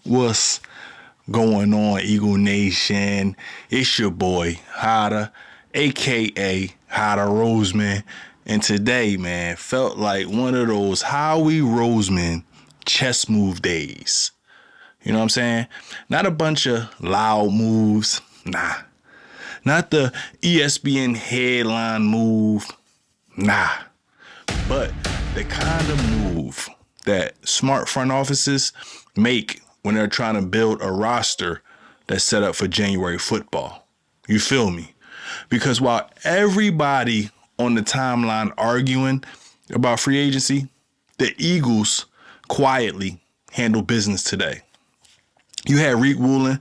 What's going on, Eagle Nation? It's your boy, Howie, aka Howie Roseman. And today, man, felt like one of those Howie Roseman chess move days. You know what I'm saying? Not a bunch of loud moves. Nah. Not the ESPN headline move. Nah. But the kind of move that smart front offices make when they're trying to build a roster that's set up for January football. You feel me? Because while everybody on the timeline arguing about free agency, the Eagles quietly handle business today. You had Riq Woolen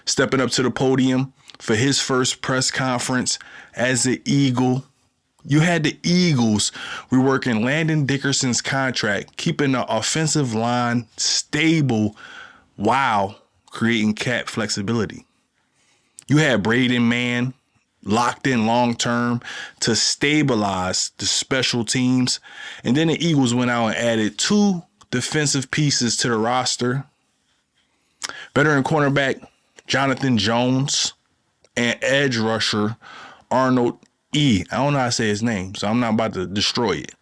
stepping up to the podium for his first press conference as an Eagle. You had the Eagles reworking Landon Dickerson's contract, keeping the offensive line stable while creating cap flexibility. You had Braden Mann locked in long term to stabilize the special teams. And then the Eagles went out and added 2 defensive pieces to the roster. Veteran cornerback Jonathan Jones and edge rusher Arnold I don't know how to say his name, so I'm not about to destroy it.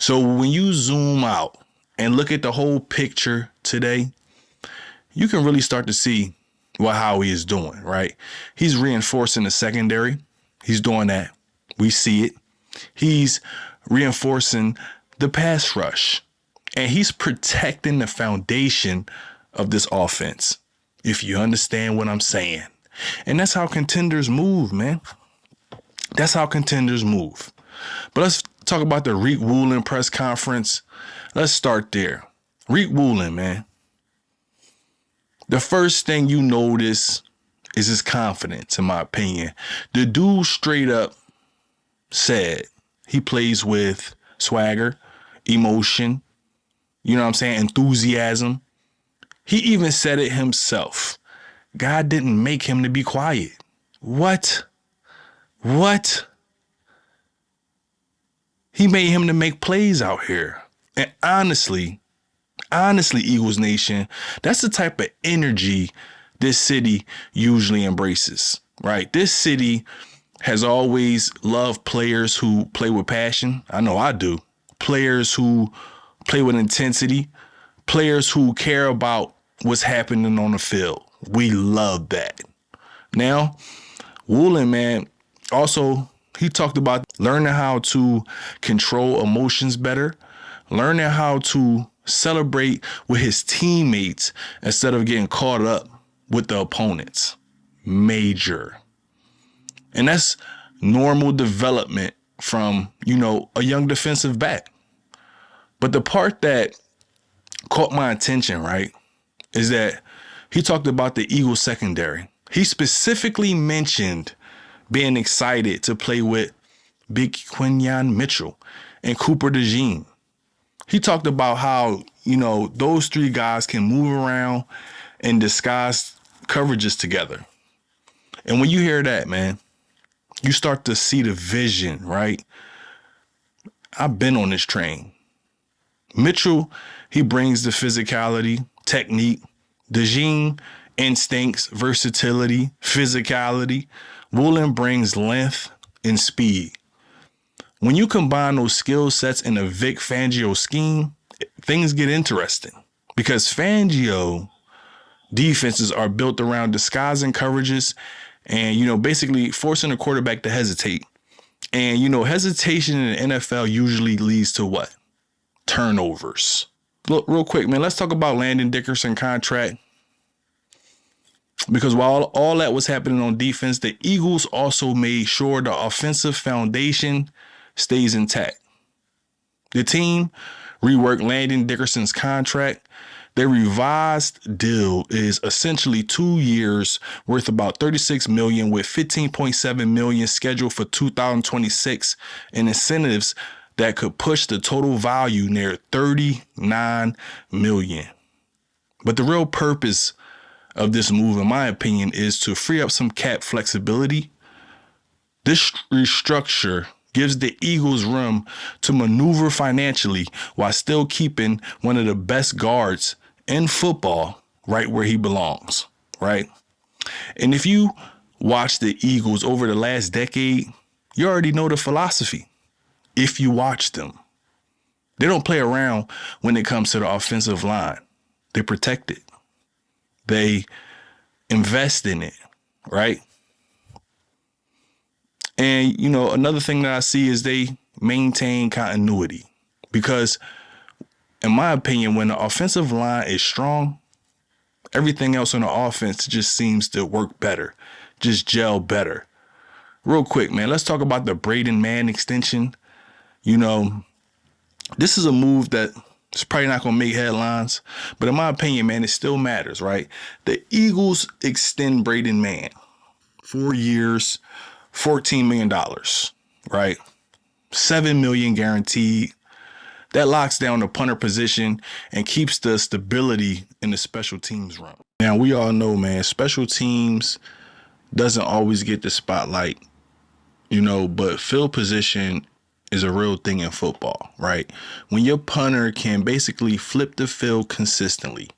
So when you zoom out and look at the whole picture today, you can really start to see what Howie is doing, right? He's reinforcing the secondary. He's doing that. We see it. He's reinforcing the pass rush. And he's protecting the foundation of this offense, if you understand what I'm saying. And that's how contenders move, man. That's how contenders move. But let's talk about the Riq Woolen press conference. Let's start there. Riq Woolen, man. The first thing you notice is his confidence, in my opinion. The dude straight up said he plays with swagger, emotion, you know what I'm saying, enthusiasm. He even said it himself. God didn't make him to be quiet. What? He made him to make plays out here. And honestly, Eagles Nation, that's the type of energy this city usually embraces, right? This city has always loved players who play with passion. I know I do. Players who play with intensity, players who care about what's happening on the field. We love that. Now, Woolen, man, also, he talked about learning how to control emotions better, learning how to celebrate with his teammates instead of getting caught up with the opponents. Major. And that's normal development from, a young defensive back. But the part that caught my attention, right, is that he talked about the Eagles secondary. He specifically mentioned being excited to play with Big Quinyon Mitchell and Cooper DeJean. He talked about how, those 3 guys can move around and disguise coverages together. And when you hear that, man, you start to see the vision, right? I've been on this train. Mitchell, he brings the physicality, technique. DeJean, instincts, versatility, physicality. Woolen brings length and speed. When you combine those skill sets in a Vic Fangio scheme, things get interesting because Fangio defenses are built around disguising coverages and, basically forcing the quarterback to hesitate. And, hesitation in the NFL usually leads to what? Turnovers. Look, real quick, man, let's talk about Landon Dickerson contract. Because while all that was happening on defense, the Eagles also made sure the offensive foundation stays intact. The team reworked Landon Dickerson's contract. Their revised deal is essentially 2 years worth about $36 million with $15.7 million scheduled for 2026 and incentives that could push the total value near $39 million. But the real purpose of this move, in my opinion, is to free up some cap flexibility. This restructure gives the Eagles room to maneuver financially while still keeping one of the best guards in football right where he belongs, right? And if you watch the Eagles over the last decade, you already know the philosophy. If you watch them, they don't play around when it comes to the offensive line. They protect it. They invest in it, right? And, another thing that I see is they maintain continuity because, in my opinion, when the offensive line is strong, everything else on the offense just seems to work better, just gel better. Real quick, man, let's talk about the Braden Mann extension. This is a move that it's probably not going to make headlines, but in my opinion, man, it still matters, right? The Eagles extend Braden Mann 4 years, $14 million, right? $7 million guaranteed. That locks down the punter position and keeps the stability in the special teams room. Now, we all know, man, special teams doesn't always get the spotlight, but field position is a real thing in football, right? When your punter can basically flip the field consistently,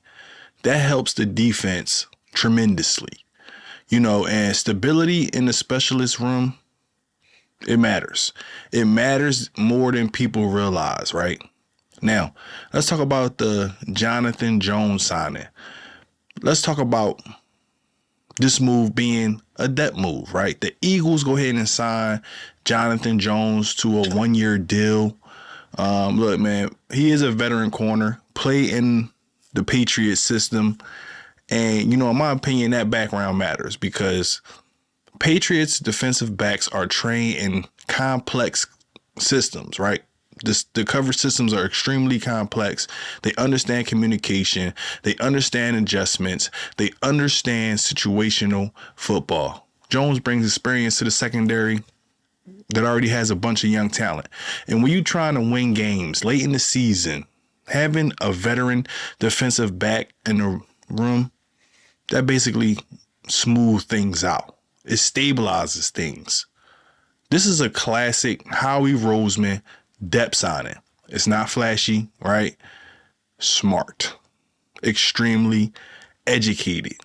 that helps the defense tremendously, and stability in the specialist room, it matters. It matters more than people realize, right? Now, let's talk about the Jonathan Jones signing. Let's talk about this move being a depth move, right? The Eagles go ahead and sign Jonathan Jones to a 1-year deal. Look, man, he is a veteran corner, play in the Patriots system. And, in my opinion, that background matters because Patriots defensive backs are trained in complex systems, right? The coverage systems are extremely complex. They understand communication. They understand adjustments. They understand situational football. Jones brings experience to the secondary that already has a bunch of young talent. And when you're trying to win games late in the season, having a veteran defensive back in the room, that basically smooths things out. It stabilizes things. This is a classic Howie Roseman depth signing. It's not flashy, right? Smart. Extremely educated.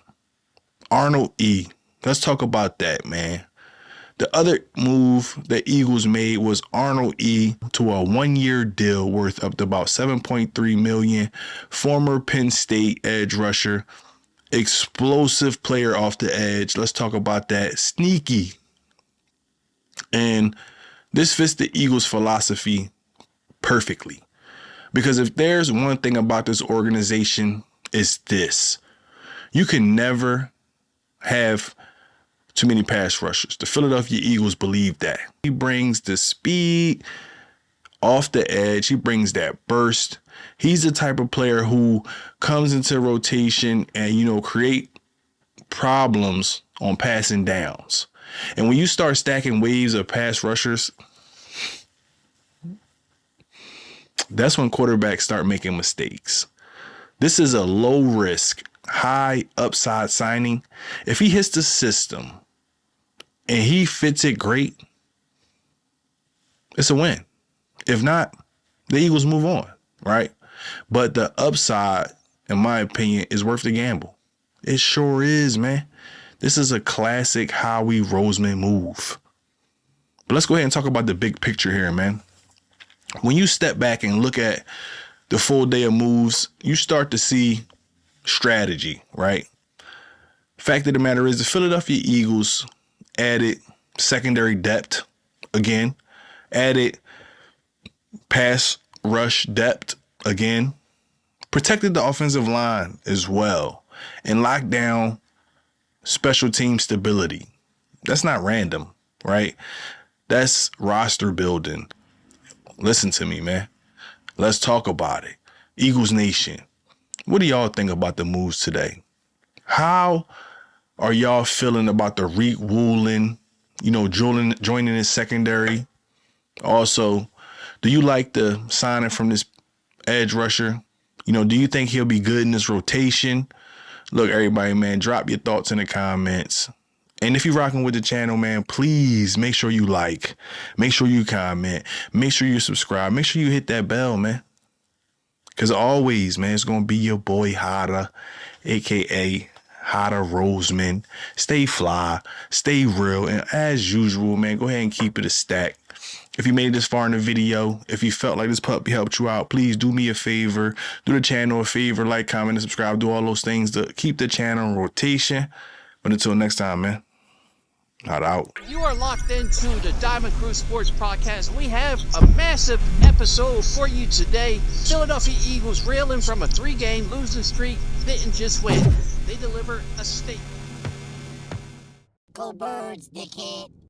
Arnold E. Let's talk about that, man. The other move that Eagles made was Arnold E. to a 1-year deal worth up to about $7.3 million. Former Penn State edge rusher. Explosive player off the edge. Let's talk about that. Sneaky. And this fits the Eagles' philosophy perfectly. Because if there's one thing about this organization, it's this. You can never have too many pass rushers. The Philadelphia Eagles believe that. He brings the speed off the edge. He brings that burst. He's the type of player who comes into rotation and, create problems on passing downs. And when you start stacking waves of pass rushers, that's when quarterbacks start making mistakes. This is a low risk, high upside signing. If he hits the system and he fits it great, it's a win. If not, the Eagles move on, right? But the upside, in my opinion, is worth the gamble. It sure is, man. This is a classic Howie Roseman move. But let's go ahead and talk about the big picture here, man. When you step back and look at the full day of moves, you start to see strategy, right? Fact of the matter is the Philadelphia Eagles added secondary depth again, added pass rush depth again, protected the offensive line as well, and locked down special team stability. That's not random, right? That's roster building. Listen to me, man. Let's talk about it. Eagles Nation, what do y'all think about the moves today? How are y'all feeling about the Riq Woolen, joining his secondary? Also, do you like the signing from this edge rusher? Do you think he'll be good in this rotation? Look, everybody, man, drop your thoughts in the comments. And if you're rocking with the channel, man, please make sure you like, make sure you comment, make sure you subscribe, make sure you hit that bell, man. Because always, man, it's going to be your boy Hotta, a.k.a. Hotta Roseman. Stay fly, stay real, and as usual, man, go ahead and keep it a stack. If you made it this far in the video, if you felt like this puppy helped you out, please do me a favor. Do the channel a favor, like, comment, and subscribe. Do all those things to keep the channel in rotation. But until next time, man, Hotta out. You are locked into the Diamond Crew Sports Podcast. We have a massive episode for you today. Philadelphia Eagles reeling from a 3-game losing streak, didn't just win. They deliver a statement. Go Birds, dickhead.